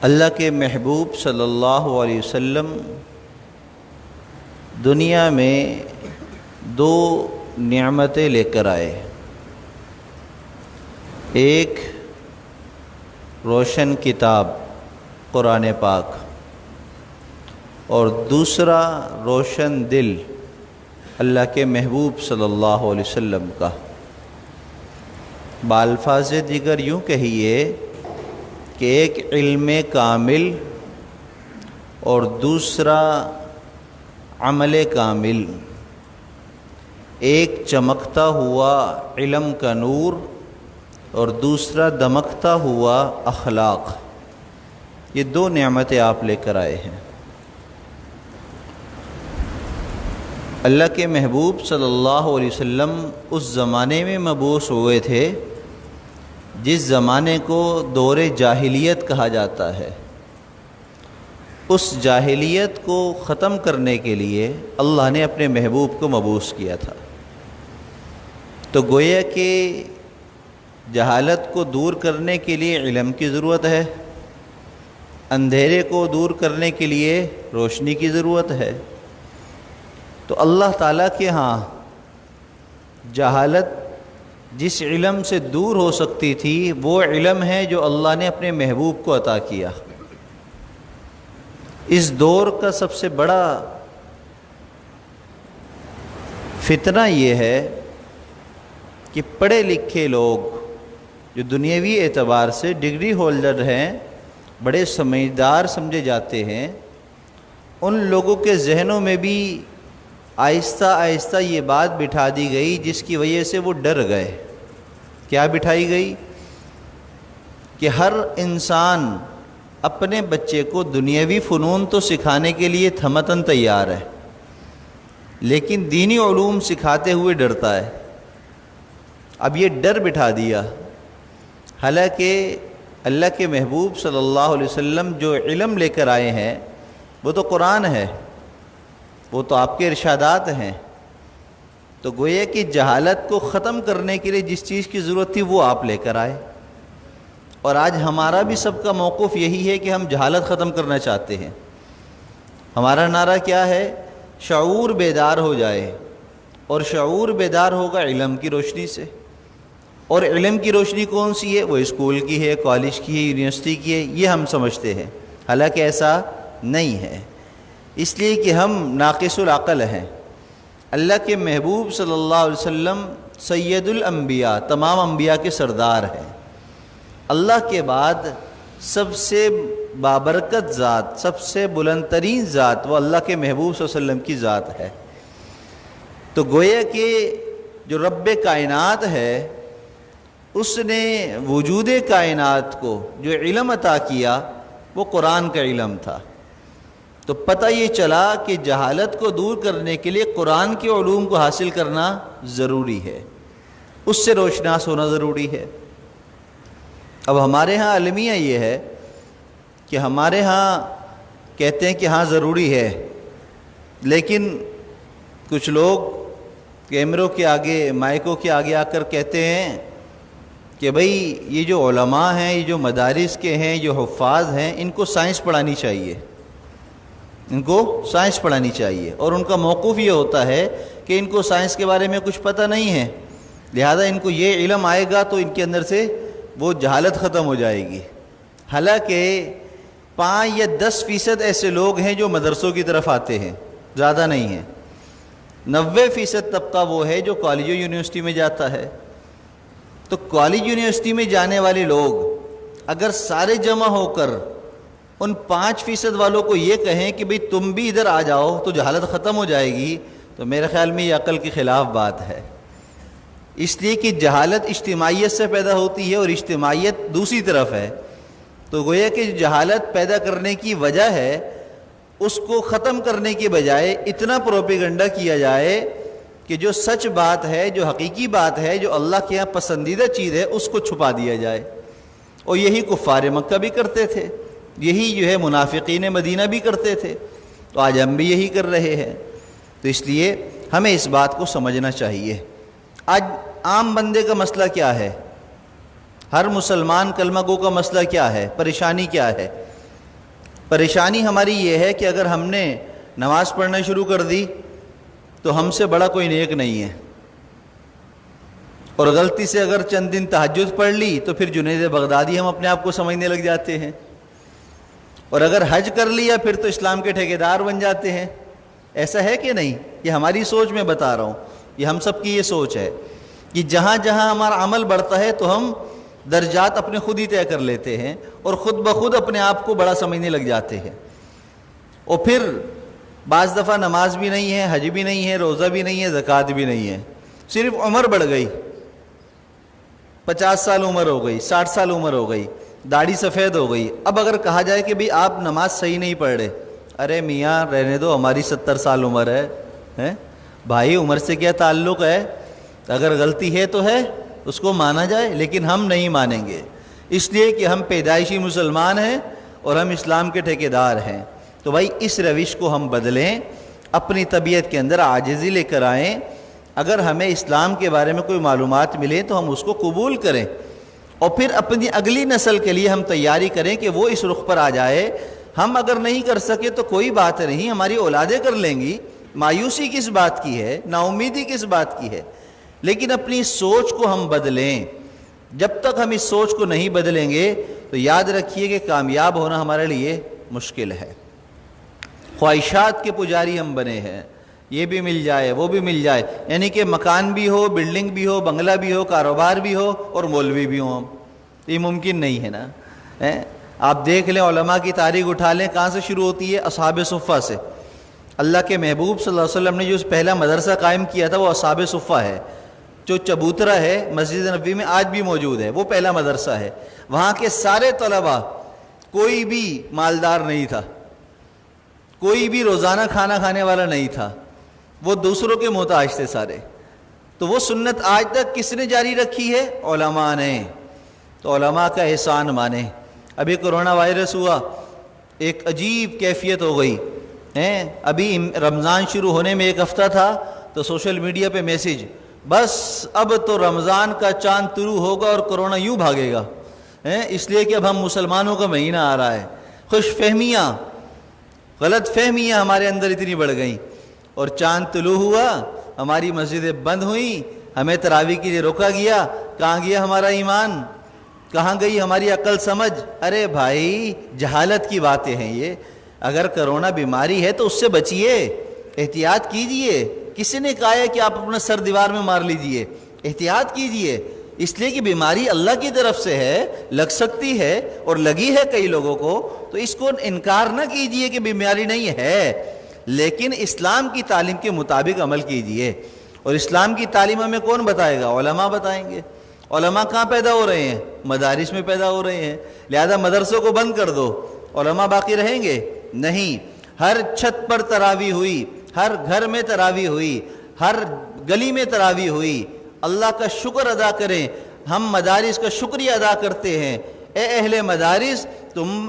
اللہ کے محبوب صلی اللہ علیہ وسلم دنیا میں دو نعمتیں لے کر آئے، ایک روشن کتاب قرآن پاک اور دوسرا روشن دل اللہ کے محبوب صلی اللہ علیہ وسلم کا۔ بالفاظ دیگر یوں کہیے کہ ایک علم کامل اور دوسرا عمل کامل، ایک چمکتا ہوا علم کا نور اور دوسرا دمکتا ہوا اخلاق، یہ دو نعمتیں آپ لے کر آئے ہیں۔ اللہ کے محبوب صلی اللہ علیہ وسلم اس زمانے میں مبعوث ہوئے تھے جس زمانے کو دور جاہلیت کہا جاتا ہے۔ اس جاہلیت کو ختم کرنے کے لیے اللہ نے اپنے محبوب کو مبعوث کیا تھا۔ تو گویا کہ جہالت کو دور کرنے کے لیے علم کی ضرورت ہے، اندھیرے کو دور کرنے کے لیے روشنی کی ضرورت ہے۔ تو اللہ تعالیٰ کے ہاں جہالت جس علم سے دور ہو سکتی تھی وہ علم ہے جو اللہ نے اپنے محبوب کو عطا کیا۔ اس دور کا سب سے بڑا فتنہ یہ ہے کہ پڑھے لکھے لوگ جو دنیاوی اعتبار سے ڈگری ہولڈر ہیں، بڑے سمجھدار سمجھے جاتے ہیں، ان لوگوں کے ذہنوں میں بھی آہستہ آہستہ یہ بات بٹھا دی گئی جس کی وجہ سے وہ ڈر گئے۔ کیا بٹھائی گئی؟ کہ ہر انسان اپنے بچے کو دنیاوی فنون تو سکھانے کے لیے تھمتن تیار ہے، لیکن دینی علوم سکھاتے ہوئے ڈرتا ہے۔ اب یہ ڈر بٹھا دیا، حالانکہ اللہ کے محبوب صلی اللہ علیہ وسلم جو علم لے کر آئے ہیں وہ تو قرآن ہے، وہ تو آپ کے ارشادات ہیں۔ تو گویا کہ جہالت کو ختم کرنے کے لیے جس چیز کی ضرورت تھی وہ آپ لے کر آئے، اور آج ہمارا بھی سب کا موقف یہی ہے کہ ہم جہالت ختم کرنا چاہتے ہیں۔ ہمارا نعرہ کیا ہے؟ شعور بیدار ہو جائے، اور شعور بیدار ہوگا علم کی روشنی سے۔ اور علم کی روشنی کون سی ہے؟ وہ اسکول کی ہے، کالج کی ہے، یونیورسٹی کی ہے، یہ ہم سمجھتے ہیں، حالانکہ ایسا نہیں ہے، اس لیے کہ ہم ناقص العقل ہیں۔ اللہ کے محبوب صلی اللہ علیہ وسلم سید الانبیاء، تمام انبیاء کے سردار ہیں۔ اللہ کے بعد سب سے بابرکت ذات، سب سے بلند ترین ذات وہ اللہ کے محبوب صلی اللہ علیہ وسلم کی ذات ہے۔ تو گویا کہ جو رب کائنات ہے اس نے وجود کائنات کو جو علم عطا کیا وہ قرآن کا علم تھا۔ تو پتہ یہ چلا کہ جہالت کو دور کرنے کے لیے قرآن کے علوم کو حاصل کرنا ضروری ہے، اس سے روشناس ہونا ضروری ہے۔ اب ہمارے ہاں المیہ یہ ہے کہ ہمارے ہاں کہتے ہیں کہ ہاں ضروری ہے، لیکن کچھ لوگ کیمروں کے آگے، مائکوں کے آگے آ کر کہتے ہیں کہ بھئی یہ جو علماء ہیں، یہ جو مدارس کے ہیں، جو حفاظ ہیں، ان کو سائنس پڑھانی چاہیے، ان کو سائنس پڑھانی چاہیے۔ اور ان کا موقف یہ ہوتا ہے کہ ان کو سائنس کے بارے میں کچھ پتہ نہیں ہے، لہذا ان کو یہ علم آئے گا تو ان کے اندر سے وہ جہالت ختم ہو جائے گی۔ حالانکہ 5 یا 10% ایسے لوگ ہیں جو مدرسوں کی طرف آتے ہیں، زیادہ نہیں ہیں۔ 90% طبقہ وہ ہے جو کالج و یونیورسٹی میں جاتا ہے۔ تو کالج یونیورسٹی میں جانے والے لوگ اگر سارے جمع ہو کر ان 5% والوں کو یہ کہیں کہ بھئی تم بھی ادھر آ جاؤ تو جہالت ختم ہو جائے گی، تو میرے خیال میں یہ عقل کے خلاف بات ہے۔ اس لیے کہ جہالت اجتماعیت سے پیدا ہوتی ہے اور اجتماعیت دوسری طرف ہے۔ تو گویا کہ جہالت پیدا کرنے کی وجہ ہے، اس کو ختم کرنے کے بجائے اتنا پروپیگنڈا کیا جائے کہ جو سچ بات ہے، جو حقیقی بات ہے، جو اللہ کے یہاں پسندیدہ چیز ہے، اس کو چھپا دیا جائے۔ اور یہی کفار مکہ بھی کرتے تھے، یہی جو ہے منافقین مدینہ بھی کرتے تھے، تو آج ہم بھی یہی کر رہے ہیں۔ تو اس لیے ہمیں اس بات کو سمجھنا چاہیے۔ آج عام بندے کا مسئلہ کیا ہے؟ ہر مسلمان کلمہ گو کا مسئلہ کیا ہے؟ پریشانی کیا ہے؟ پریشانی ہماری یہ ہے کہ اگر ہم نے نماز پڑھنا شروع کر دی تو ہم سے بڑا کوئی نیک نہیں ہے، اور غلطی سے اگر چند دن تہجد پڑھ لی تو پھر جنید بغدادی ہم اپنے آپ کو سمجھنے لگ جاتے ہیں، اور اگر حج کر لیا پھر تو اسلام کے ٹھیکیدار بن جاتے ہیں۔ ایسا ہے کہ نہیں؟ یہ ہماری سوچ میں بتا رہا ہوں، یہ ہم سب کی یہ سوچ ہے کہ جہاں جہاں ہمارا عمل بڑھتا ہے تو ہم درجات اپنے خود ہی طے کر لیتے ہیں اور خود بخود اپنے آپ کو بڑا سمجھنے لگ جاتے ہیں، اور پھر بعض دفعہ نماز بھی نہیں ہے، حج بھی نہیں ہے، روزہ بھی نہیں ہے، زکوٰۃ بھی نہیں ہے، صرف عمر بڑھ گئی، 50 سال عمر ہو گئی، 60 سال عمر ہو گئی، داڑھی سفید ہو گئی۔ اب اگر کہا جائے کہ بھئی آپ نماز صحیح نہیں پڑھ رہے، ارے میاں رہنے دو، ہماری 70 سال عمر ہے، بھائی عمر سے کیا تعلق ہے؟ اگر غلطی ہے تو ہے، اس کو مانا جائے، لیکن ہم نہیں مانیں گے، اس لیے کہ ہم پیدائشی مسلمان ہیں اور ہم اسلام کے ٹھیکیدار ہیں۔ تو بھائی اس روش کو ہم بدلیں، اپنی طبیعت کے اندر عاجزی لے کر آئیں، اگر ہمیں اسلام کے بارے میں کوئی معلومات ملے تو ہم اس کو قبول کریں، اور پھر اپنی اگلی نسل کے لیے ہم تیاری کریں کہ وہ اس رخ پر آ جائے۔ ہم اگر نہیں کر سکے تو کوئی بات نہیں، ہماری اولادیں کر لیں گی، مایوسی کس بات کی ہے، نا امیدی کس بات کی ہے، لیکن اپنی سوچ کو ہم بدلیں۔ جب تک ہم اس سوچ کو نہیں بدلیں گے تو یاد رکھیے کہ کامیاب ہونا ہمارے لیے مشکل ہے۔ خواہشات کے پجاری ہم بنے ہیں، یہ بھی مل جائے وہ بھی مل جائے، یعنی کہ مکان بھی ہو، بلڈنگ بھی ہو، بنگلہ بھی ہو، کاروبار بھی ہو اور مولوی بھی ہوں ہم، یہ ممکن نہیں ہے نا۔ آپ دیکھ لیں، علماء کی تاریخ اٹھا لیں، کہاں سے شروع ہوتی ہے؟ اصحاب صفہ سے۔ اللہ کے محبوب صلی اللہ علیہ وسلم نے جو پہلا مدرسہ قائم کیا تھا وہ اصحاب صفہ ہے، جو چبوترا ہے مسجد نبوی میں آج بھی موجود ہے، وہ پہلا مدرسہ ہے۔ وہاں کے سارے طلباء، کوئی بھی مالدار نہیں تھا، کوئی بھی روزانہ کھانا کھانے والا نہیں تھا، وہ دوسروں کے محتاج تھے سارے۔ تو وہ سنت آج تک کس نے جاری رکھی ہے؟ علماء نے۔ تو علماء کا احسان مانیں۔ ابھی کرونا وائرس ہوا، ایک عجیب کیفیت ہو گئی، ابھی رمضان شروع ہونے میں 1 ہفتہ تھا تو سوشل میڈیا پہ میسج، بس اب تو رمضان کا چاند طلوع ہوگا اور کرونا یوں بھاگے گا، اس لیے کہ اب ہم مسلمانوں کا مہینہ آ رہا ہے۔ خوش فہمیاں، غلط فہمیاں ہمارے اندر اتنی بڑھ گئیں، اور چاند طلوع ہوا، ہماری مسجدیں بند ہوئیں، ہمیں تراویح کے لیے روکا گیا۔ کہاں گیا ہمارا ایمان؟ کہاں گئی ہماری عقل سمجھ؟ ارے بھائی جہالت کی باتیں ہیں یہ۔ اگر کرونا بیماری ہے تو اس سے بچیے، احتیاط کیجئے۔ کسی نے کہا ہے کہ آپ اپنا سر دیوار میں مار لیجئے؟ احتیاط کیجئے، اس لیے کہ بیماری اللہ کی طرف سے ہے، لگ سکتی ہے اور لگی ہے کئی لوگوں کو، تو اس کو انکار نہ کیجئے کہ بیماری نہیں ہے، لیکن اسلام کی تعلیم کے مطابق عمل کیجئے۔ اور اسلام کی تعلیم ہمیں کون بتائے گا؟ علماء بتائیں گے۔ علماء کہاں پیدا ہو رہے ہیں؟ مدارس میں پیدا ہو رہے ہیں، لہذا مدرسوں کو بند کر دو، علماء باقی رہیں گے؟ نہیں۔ ہر چھت پر تراویح ہوئی، ہر گھر میں تراویح ہوئی، ہر گلی میں تراویح ہوئی۔ اللہ کا شکر ادا کریں، ہم مدارس کا شکریہ ادا کرتے ہیں۔ اے اہل مدارس،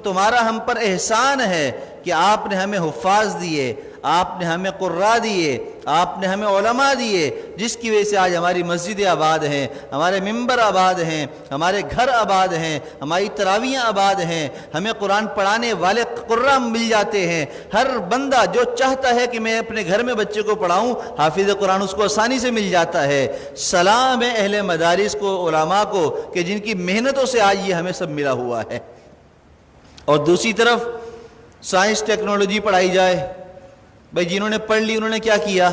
تمہارا ہم پر احسان ہے کہ آپ نے ہمیں حفاظ دیے، آپ نے ہمیں قراء دیے، آپ نے ہمیں علماء دیے، جس کی وجہ سے آج ہماری مسجدیں آباد ہیں، ہمارے ممبر آباد ہیں، ہمارے گھر آباد ہیں، ہماری تراویحیں آباد ہیں، ہمیں قرآن پڑھانے والے قراء مل جاتے ہیں۔ ہر بندہ جو چاہتا ہے کہ میں اپنے گھر میں بچے کو پڑھاؤں، حافظ قرآن اس کو آسانی سے مل جاتا ہے۔ سلام ہے اہل مدارس کو، علماء کو، کہ جن کی محنتوں سے آج یہ ہمیں سب ملا ہوا ہے۔ اور دوسری طرف سائنس ٹیکنالوجی پڑھائی جائے۔ بھئی جنہوں نے پڑھ لی انہوں نے کیا کیا؟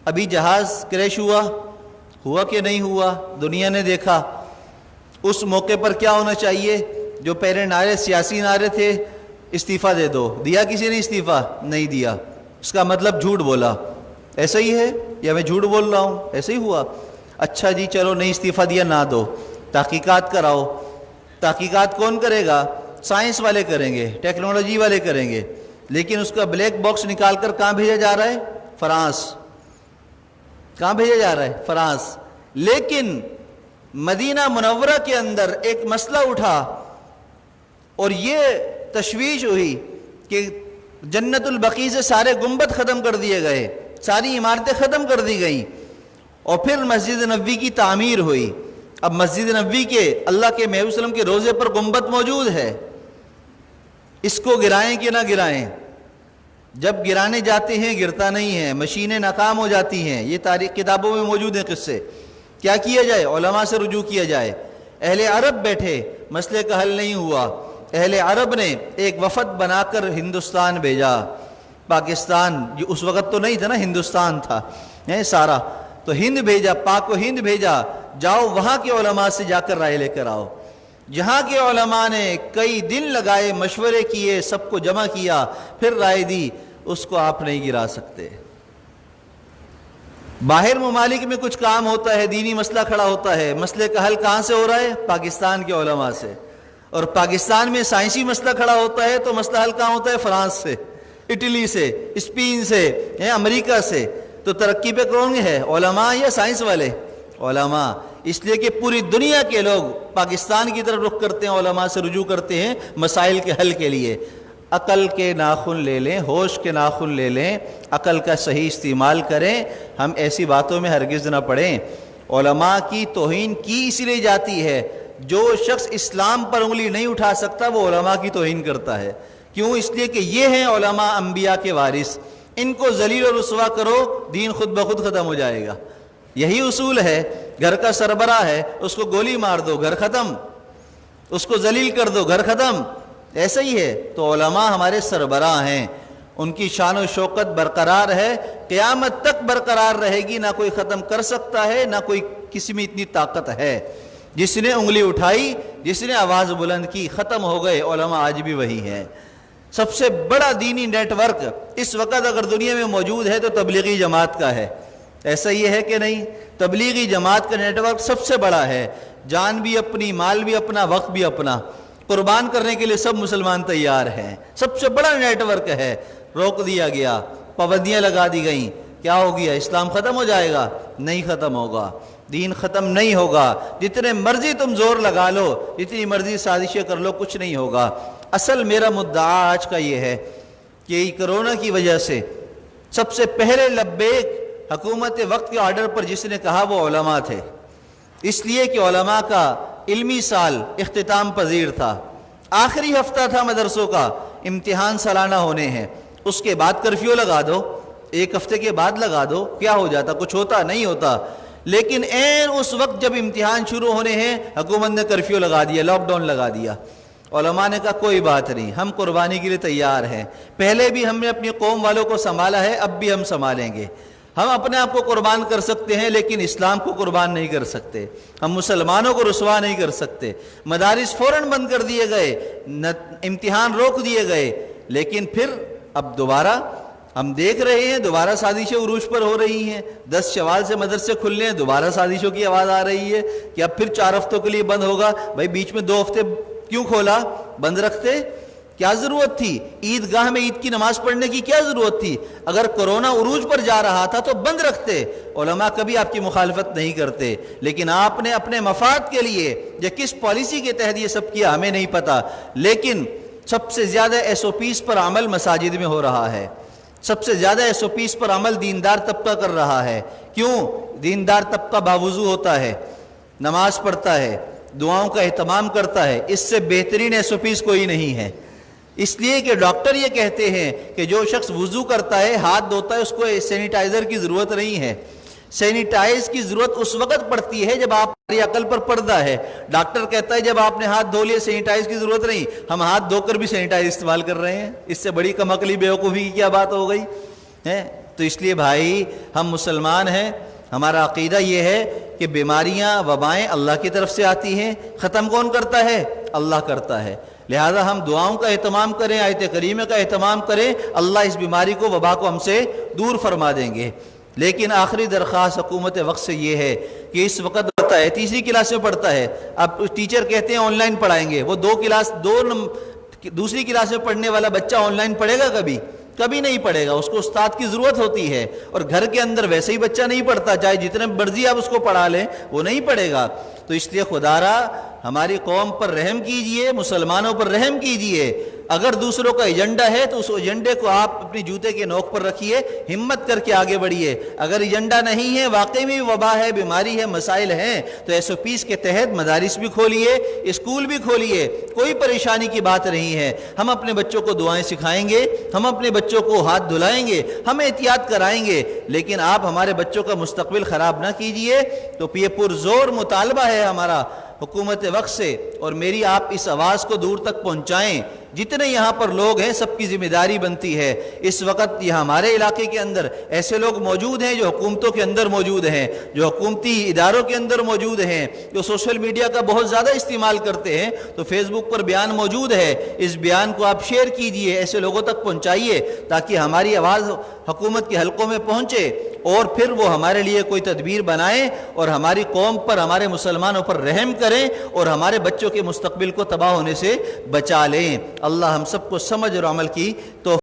ابھی جہاز کریش ہوا کہ نہیں ہوا؟ دنیا نے دیکھا۔ اس موقع پر کیا ہونا چاہیے؟ جو پہلے نعرے سیاسی نعرے تھے، استعفیٰ دے دو، دیا کسی نے استعفیٰ؟ نہیں دیا۔ اس کا مطلب جھوٹ بولا۔ ایسا ہی ہے یا میں جھوٹ بول رہا ہوں؟ ایسا ہی ہوا۔ اچھا جی چلو نہیں استعفیٰ دیا، نہ دو، تحقیقات کراؤ۔ تحقیقات کون کرے گا؟ سائنس والے کریں گے، ٹیکنالوجی والے کریں گے، لیکن اس کا بلیک باکس نکال کر کہاں بھیجا جا رہا ہے؟ فرانس۔ کہاں بھیجا جا رہا ہے؟ فرانس۔ لیکن مدینہ منورہ کے اندر ایک مسئلہ اٹھا اور یہ تشویش ہوئی کہ جنت البقیع سے سارے گنبد ختم کر دیے گئے، ساری عمارتیں ختم کر دی گئیں، اور پھر مسجد نبوی کی تعمیر ہوئی۔ اب مسجد نبوی کے اللہ کے محبوب صلی اللہ علیہ وسلم کے روضے پر گنبد موجود ہے، اس کو گرائیں کہ نہ گرائیں؟ جب گرانے جاتے ہیں گرتا نہیں ہے، مشینیں ناکام ہو جاتی ہیں، یہ تاریخ کتابوں میں موجود ہیں قصے۔ کیا کیا جائے؟ علماء سے رجوع کیا جائے۔ اہل عرب بیٹھے، مسئلے کا حل نہیں ہوا، اہل عرب نے ایک وفد بنا کر ہندوستان بھیجا، پاکستان جو اس وقت تو نہیں تھا نا، ہندوستان تھا سارا، تو ہند بھیجا، پاک و ہند بھیجا، جاؤ وہاں کے علماء سے جا کر رائے لے کر آؤ۔ جہاں کے علماء نے کئی دن لگائے، مشورے کیے، سب کو جمع کیا، پھر رائے دی، اس کو آپ نہیں گرا سکتے۔ باہر ممالک میں کچھ کام ہوتا ہے، دینی مسئلہ کھڑا ہوتا ہے، مسئلے کا حل کہاں سے ہو رہا ہے؟ پاکستان کے علماء سے۔ اور پاکستان میں سائنسی مسئلہ کھڑا ہوتا ہے تو مسئلہ حل کہاں ہوتا ہے؟ فرانس سے، اٹلی سے، اسپین سے، امریکہ سے۔ تو ترقی پہ کون ہے؟ علماء یا سائنس والے؟ علماء۔ اس لیے کہ پوری دنیا کے لوگ پاکستان کی طرف رخ کرتے ہیں، علماء سے رجوع کرتے ہیں مسائل کے حل کے لیے۔ عقل کے ناخن لے لیں، ہوش کے ناخن لے لیں، عقل کا صحیح استعمال کریں، ہم ایسی باتوں میں ہرگز نہ پڑیں۔ علماء کی توہین کی اس لیے جاتی ہے، جو شخص اسلام پر انگلی نہیں اٹھا سکتا وہ علماء کی توہین کرتا ہے۔ کیوں؟ اس لیے کہ یہ ہیں علماء انبیاء کے وارث، ان کو ذلیل و رسوا کرو، دین خود بخود ختم ہو جائے گا۔ یہی اصول ہے۔ گھر کا سربراہ ہے، اس کو گولی مار دو، گھر ختم، اس کو ذلیل کر دو، گھر ختم۔ ایسا ہی ہے۔ تو علماء ہمارے سربراہ ہیں، ان کی شان و شوکت برقرار ہے، قیامت تک برقرار رہے گی، نہ کوئی ختم کر سکتا ہے، نہ کوئی کسی میں اتنی طاقت ہے۔ جس نے انگلی اٹھائی، جس نے آواز بلند کی، ختم ہو گئے۔ علماء آج بھی وہی ہیں۔ سب سے بڑا دینی نیٹ ورک اس وقت اگر دنیا میں موجود ہے تو تبلیغی جماعت کا ہے۔ ایسا یہ ہے کہ نہیں؟ تبلیغی جماعت کا نیٹ ورک سب سے بڑا ہے۔ جان بھی اپنی، مال بھی اپنا، وقت بھی اپنا، قربان کرنے کے لیے سب مسلمان تیار ہیں۔ سب سے بڑا نیٹ ورک ہے۔ روک دیا گیا، پابندیاں لگا دی گئیں، کیا ہو گیا؟ اسلام ختم ہو جائے گا؟ نہیں ختم ہوگا، دین ختم نہیں ہوگا۔ جتنے مرضی تم زور لگا لو، جتنی مرضی سازشیں کر لو، کچھ نہیں ہوگا۔ اصل میرا مدعا آج کا یہ ہے کہ کرونا کی وجہ سے سب سے پہلے لبیک حکومت وقت کے آرڈر پر جس نے کہا وہ علماء تھے، اس لیے کہ علماء کا علمی سال اختتام پذیر تھا، آخری ہفتہ تھا مدرسوں کا، امتحان سالانہ ہونے ہیں، اس کے بعد کرفیو لگا دو، ایک ہفتے کے بعد لگا دو، کیا ہو جاتا؟ کچھ ہوتا نہیں ہوتا۔ لیکن عین اس وقت جب امتحان شروع ہونے ہیں حکومت نے کرفیو لگا دیا، لاک ڈاؤن لگا دیا۔ علماء نے کہا کوئی بات نہیں، ہم قربانی کے لیے تیار ہیں، پہلے بھی ہم نے اپنی قوم والوں کو سنبھالا ہے، اب بھی ہم سنبھالیں گے۔ ہم اپنے آپ کو قربان کر سکتے ہیں لیکن اسلام کو قربان نہیں کر سکتے، ہم مسلمانوں کو رسوا نہیں کر سکتے۔ مدارس فوراً بند کر دیے گئے، امتحان روک دیے گئے، لیکن پھر اب دوبارہ ہم دیکھ رہے ہیں دوبارہ سازشیں عروج پر ہو رہی ہیں۔ 10 شوال سے مدرسے کھلنے ہیں، دوبارہ سازشوں کی آواز آ رہی ہے کہ اب پھر 4 ہفتوں کے لیے بند ہوگا۔ بھائی بیچ میں 2 ہفتے کیوں کھولا؟ بند رکھتے، کیا ضرورت تھی؟ عیدگاہ میں عید کی نماز پڑھنے کی کیا ضرورت تھی؟ اگر کرونا عروج پر جا رہا تھا تو بند رکھتے۔ علماء کبھی آپ کی مخالفت نہیں کرتے، لیکن آپ نے اپنے مفاد کے لیے یا کس پالیسی کے تحت یہ سب کیا ہمیں نہیں پتا، لیکن سب سے زیادہ SOPs پر عمل مساجد میں ہو رہا ہے، سب سے زیادہ SOPs پر عمل دیندار طبقہ کر رہا ہے۔ کیوں؟ دیندار طبقہ باوضو ہوتا ہے، نماز پڑھتا ہے، دعاؤں کا اہتمام کرتا ہے، اس سے بہترین SOPs کوئی نہیں ہے۔ اس لیے کہ ڈاکٹر یہ کہتے ہیں کہ جو شخص وضو کرتا ہے، ہاتھ دھوتا ہے، اس کو سینیٹائزر کی ضرورت نہیں ہے۔ سینیٹائز کی ضرورت اس وقت پڑتی ہے جب آپ کی عقل پر پردہ ہے۔ ڈاکٹر کہتا ہے جب آپ نے ہاتھ دھو لیے سینیٹائز کی ضرورت نہیں، ہم ہاتھ دھو کر بھی سینیٹائز استعمال کر رہے ہیں، اس سے بڑی کم عقلی بیوقوفی کی کیا بات ہو گئی ہے؟ تو اس لیے بھائی ہم مسلمان ہیں، ہمارا عقیدہ یہ ہے کہ بیماریاں، وبائیں اللہ کی طرف سے آتی ہیں، ختم کون کرتا ہے؟ اللہ کرتا ہے۔ لہذا ہم دعاؤں کا اہتمام کریں، آیت کریمہ کا اہتمام کریں، اللہ اس بیماری کو، وبا کو ہم سے دور فرما دیں گے۔ لیکن آخری درخواست حکومت وقت سے یہ ہے کہ اس وقت پڑھتا ہے، 3ری کلاس میں پڑھتا ہے، اب ٹیچر کہتے ہیں آن لائن پڑھائیں گے، وہ دوسری کلاس میں پڑھنے والا بچہ آن لائن پڑھے گا کبھی نہیں پڑھے گا، اس کو استاد کی ضرورت ہوتی ہے، اور گھر کے اندر ویسے ہی بچہ نہیں پڑھتا، چاہے جتنے مرضی آپ اس کو پڑھا لیں وہ نہیں پڑھے گا۔ تو اس لیے خدا را ہماری قوم پر رحم کیجئے، مسلمانوں پر رحم کیجئے، اگر دوسروں کا ایجنڈا ہے تو اس ایجنڈے کو آپ اپنی جوتے کے نوک پر رکھیے، ہمت کر کے آگے بڑھیے۔ اگر ایجنڈا نہیں ہے، واقعی میں وبا ہے، بیماری ہے، مسائل ہیں، تو SOPs کے تحت مدارس بھی کھولیے، اسکول بھی کھولیے، کوئی پریشانی کی بات نہیں ہے۔ ہم اپنے بچوں کو دعائیں سکھائیں گے، ہم اپنے بچوں کو ہاتھ دھلائیں گے، ہم احتیاط کرائیں گے، لیکن آپ ہمارے بچوں کا مستقبل خراب نہ کیجئے۔ تو یہ پرزور مطالبہ ہے ہمارا حکومت وقت سے، اور میری آپ اس آواز کو دور تک پہنچائیں۔ جتنے یہاں پر لوگ ہیں سب کی ذمہ داری بنتی ہے۔ اس وقت یہ ہمارے علاقے کے اندر ایسے لوگ موجود ہیں جو حکومتوں کے اندر موجود ہیں، جو حکومتی اداروں کے اندر موجود ہیں، جو سوشل میڈیا کا بہت زیادہ استعمال کرتے ہیں، تو فیس بک پر بیان موجود ہے، اس بیان کو آپ شیئر کیجئے، ایسے لوگوں تک پہنچائیے تاکہ ہماری آواز حکومت کے حلقوں میں پہنچے، اور پھر وہ ہمارے لیے کوئی تدبیر بنائیں اور ہماری قوم پر، ہمارے مسلمانوں پر رحم کریں اور ہمارے بچوں کے مستقبل کو تباہ ہونے سے بچا لیں۔ اللہ ہم سب کو سمجھ اور عمل کی توفیق